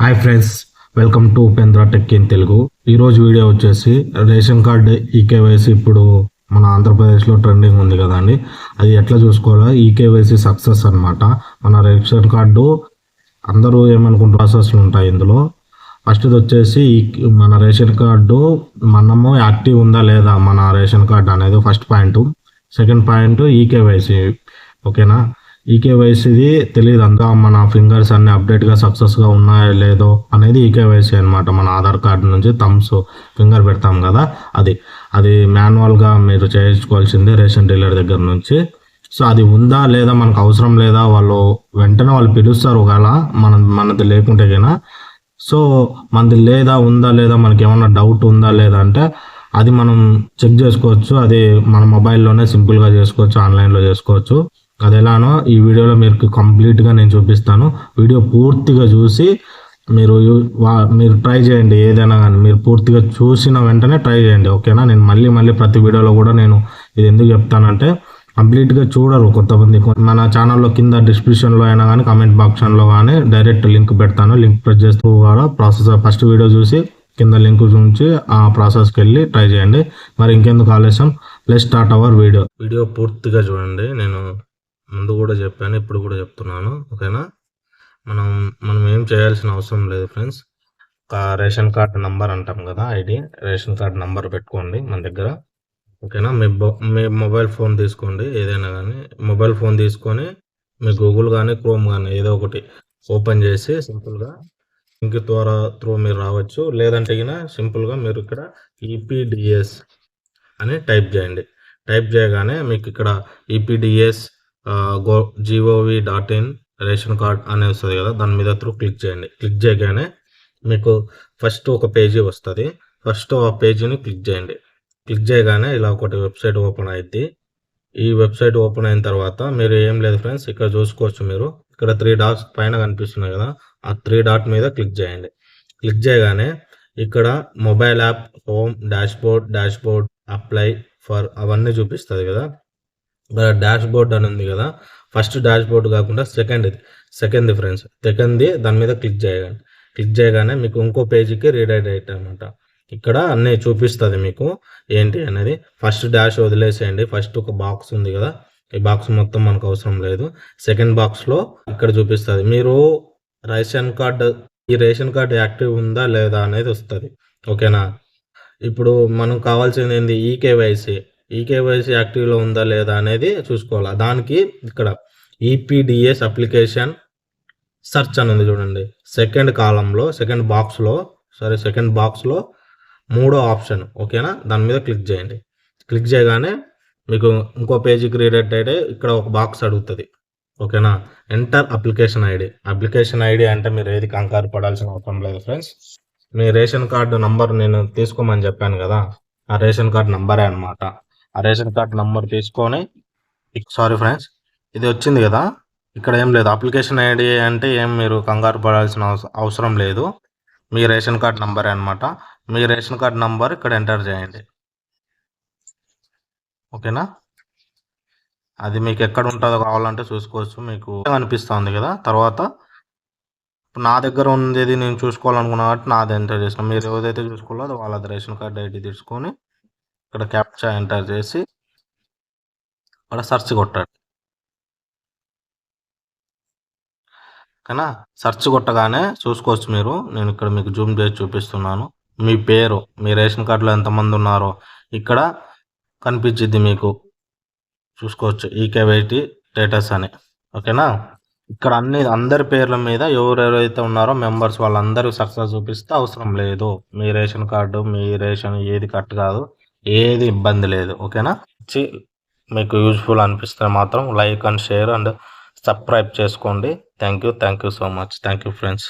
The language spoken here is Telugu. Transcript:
Hi friends, welcome to Upendra tech in Telugu. ఈరోజు వీడియో వచ్చేసి రేషన్ కార్డు ఈకేవైసీ ఇప్పుడు మన ఆంధ్రప్రదేశ్లో ట్రెండింగ్ ఉంది కదండి. అది ఎట్లా చూసుకోవాలో ఈకేవైసీ సక్సెస్ అనమాట. మన రేషన్ కార్డు అందరూ ఏమనుకుంటారు, ప్రాసెస్లు ఉంటాయి ఇందులో. ఫస్ట్ది వచ్చేసి మన రేషన్ కార్డు మనము యాక్టివ్ ఉందా లేదా మన రేషన్ కార్డు అనేది first point. Second point eKYC. ఓకేనా, ఈకేవైసీది తెలియదు అంతా మన ఫింగర్స్ అన్ని అప్డేట్గా సక్సెస్గా ఉన్నాయో లేదో అనేది ఈకేవైసీ అనమాట. మన ఆధార్ కార్డు నుంచి థమ్స్ ఫింగర్ పెడతాం కదా, అది అది మాన్యువల్గా మీరు చేయించుకోవాల్సిందే రేషన్ డీలర్ దగ్గర నుంచి. సో అది ఉందా లేదా మనకు అవసరం లేదా, వెంటనే వాళ్ళు పిలుస్తారు ఒకవేళ మనది లేకుంటే కన్నా. సో మనది లేదా ఉందా లేదా, మనకి ఏమన్నా డౌట్ ఉందా లేదా అంటే అది మనం చెక్ చేసుకోవచ్చు. అది మన మొబైల్లోనే సింపుల్గా చేసుకోవచ్చు, ఆన్లైన్లో చేసుకోవచ్చు. అది ఎలానో ఈ వీడియోలో మీకు కంప్లీట్గా నేను చూపిస్తాను. వీడియో పూర్తిగా చూసి మీరు ట్రై చేయండి. ఏదైనా కానీ మీరు పూర్తిగా చూసిన వెంటనే ట్రై చేయండి. ఓకేనా, నేను మళ్ళీ ప్రతి వీడియోలో కూడా నేను ఇది ఎందుకు చెప్తానంటే కంప్లీట్గా చూడరు కొంతమంది. మన ఛానల్లో కింద డిస్క్రిప్షన్లో అయినా కానీ కామెంట్ బాక్స్లో కానీ డైరెక్ట్ లింక్ పెడతాను. లింక్ ప్రెస్ చేస్తూ కూడా ప్రాసెస్ ఫస్ట్ వీడియో చూసి కింద లింక్ చూసి ఆ ప్రాసెస్కి వెళ్ళి ట్రై చేయండి. మరి ఇంకెందుకు ఆలస్యం, లెట్స్ స్టార్ట్ అవర్ వీడియో పూర్తిగా చూడండి. నేను ముందు కూడా చెప్పాను, ఇప్పుడు కూడా చెప్తున్నాను. ఓకేనా, మనం ఏం చేయాల్సిన అవసరం లేదు ఫ్రెండ్స్. రేషన్ కార్డ్ నంబర్ అంటాం కదా, ఐడి రేషన్ కార్డ్ నంబర్ పెట్టుకోండి మన దగ్గర. ఓకేనా, మీ మొబైల్ ఫోన్ తీసుకోండి, ఏదైనా కానీ మొబైల్ ఫోన్ తీసుకొని మీ గూగుల్ కానీ క్రోమ్ కానీ ఏదో ఒకటి ఓపెన్ చేసి సింపుల్గా లింక్ ద్వారా మీరు రావచ్చు. లేదంటే సింపుల్గా మీరు ఇక్కడ ఈపీడిఎస్ అని టైప్ చేయండి. టైప్ చేయగానే మీకు ఇక్కడ ఈపీడిఎస్ gov.in రేషన్ కార్డ్ అని వస్తుంది కదా, దాని మీద క్లిక్ చేయండి. క్లిక్ చేయగానే మీకు ఫస్ట్ ఒక పేజీ వస్తుంది. ఫస్ట్ ఆ పేజీని క్లిక్ చేయండి. క్లిక్ చేయగానే ఇలా ఒకటి వెబ్సైట్ ఓపెన్ అయింది. ఈ వెబ్సైట్ ఓపెన్ అయిన తర్వాత మీరు ఏం లేదు ఫ్రెండ్స్, ఇక్కడ చూసుకోవచ్చు. మీరు ఇక్కడ 3 డాట్స్ పైన కనిపిస్తున్నాయి కదా, ఆ 3 డాట్ మీద క్లిక్ చేయండి. క్లిక్ చేయగానే ఇక్కడ mobile app, home, dashboard, apply for అవన్నీ చూపిస్తుంది కదా. డాష్ బోర్డ్ అని ఉంది కదా, ఫస్ట్ డాష్ బోర్డ్ కాకుండా సెకండ్ ఫ్రెండ్స్, సెకండ్ది దాని మీద క్లిక్ చేయండి. క్లిక్ చేయగానే మీకు ఇంకో పేజీకి రీడైరెక్ట్ అనమాట. ఇక్కడ అన్నీ చూపిస్తుంది మీకు ఏంటి అనేది. ఫస్ట్ డాష్ వదిలేసేయండి. ఫస్ట్ ఒక బాక్స్ ఉంది కదా, ఈ బాక్స్ మొత్తం మనకు అవసరం లేదు. సెకండ్ బాక్స్లో ఇక్కడ చూపిస్తుంది మీరు ఈ రేషన్ కార్డు యాక్టివ్ ఉందా లేదా అనేది వస్తుంది. ఓకేనా, ఇప్పుడు మనం కావాల్సింది ఏంది, ఈకేవైసీ యాక్టివ్లో ఉందా లేదా అనేది చూసుకోవాలి. దానికి ఇక్కడ ఈపీడిఎస్ అప్లికేషన్ సెర్చ్ అని ఉంది చూడండి, సెకండ్ బాక్స్లో మూడో ఆప్షన్. ఓకేనా, దాని మీద క్లిక్ చేయండి. క్లిక్ చేయగానే మీకు ఇంకో పేజీకి రీడైరెక్ట్ అయితే ఇక్కడ ఒక బాక్స్ అడుగుతుంది. ఓకేనా, ఎంటర్ అప్లికేషన్ ఐడి అంటే మీరు ఏది కంగారు పడాల్సిన అవసరం లేదు ఫ్రెండ్స్. మీ రేషన్ కార్డు నంబర్ నేను తీసుకోమని చెప్పాను కదా, ఆ రేషన్ కార్డు నంబరే అనమాట. ఆ రేషన్ కార్డు నంబర్ తీసుకొని, సారీ ఫ్రెండ్స్, ఇది వచ్చింది కదా, ఇక్కడ ఏం లేదు. అప్లికేషన్ ఐడి అంటే ఏం మీరు కంగారు పడాల్సిన అవసరం లేదు. మీ రేషన్ కార్డు నంబరే అనమాట. మీ రేషన్ కార్డు నంబర్ ఇక్కడ ఎంటర్ చేయండి. ఓకేనా, అది మీకు ఎక్కడ ఉంటుందో కావాలంటే చూసుకోవచ్చు. మీకు అనిపిస్తుంది కదా. తర్వాత నా దగ్గర ఉండేది నేను చూసుకోవాలనుకున్నా కాబట్టి నాది ఎంటర్ చేసిన. మీరు ఏదైతే చూసుకోవాలో అది వాళ్ళది రేషన్ కార్డు ఐడి తీసుకొని ఇక్కడ క్యాప్చా ఎంటర్ చేసి ఇక్కడ సెర్చ్ కొట్టండి. ఓకేనా, సెర్చ్ కొట్టగానే చూసుకోవచ్చు మీరు. నేను ఇక్కడ మీకు జూమ్ చేసి చూపిస్తున్నాను. మీ పేరు, మీ రేషన్ కార్డులో ఎంతమంది ఉన్నారో ఇక్కడ కనిపించింది మీకు, చూసుకోవచ్చు ఈకేవైటీ స్టేటస్ అని. ఓకేనా, ఇక్కడ అందరి పేర్ల మీద ఎవరెవరైతే ఉన్నారో మెంబర్స్ వాళ్ళందరూ సక్సెస్ చూపిస్తే అవసరం లేదు. మీ రేషన్ కార్డు, మీ రేషన్ ఏది కట్ కాదు, ఏది ఇబ్బంది లేదు. ఓకేనా, మీకు యూజ్ఫుల్ అనిపిస్తే మాత్రం like and share and subscribe చేసుకోండి. Thank you so much. Thank you friends.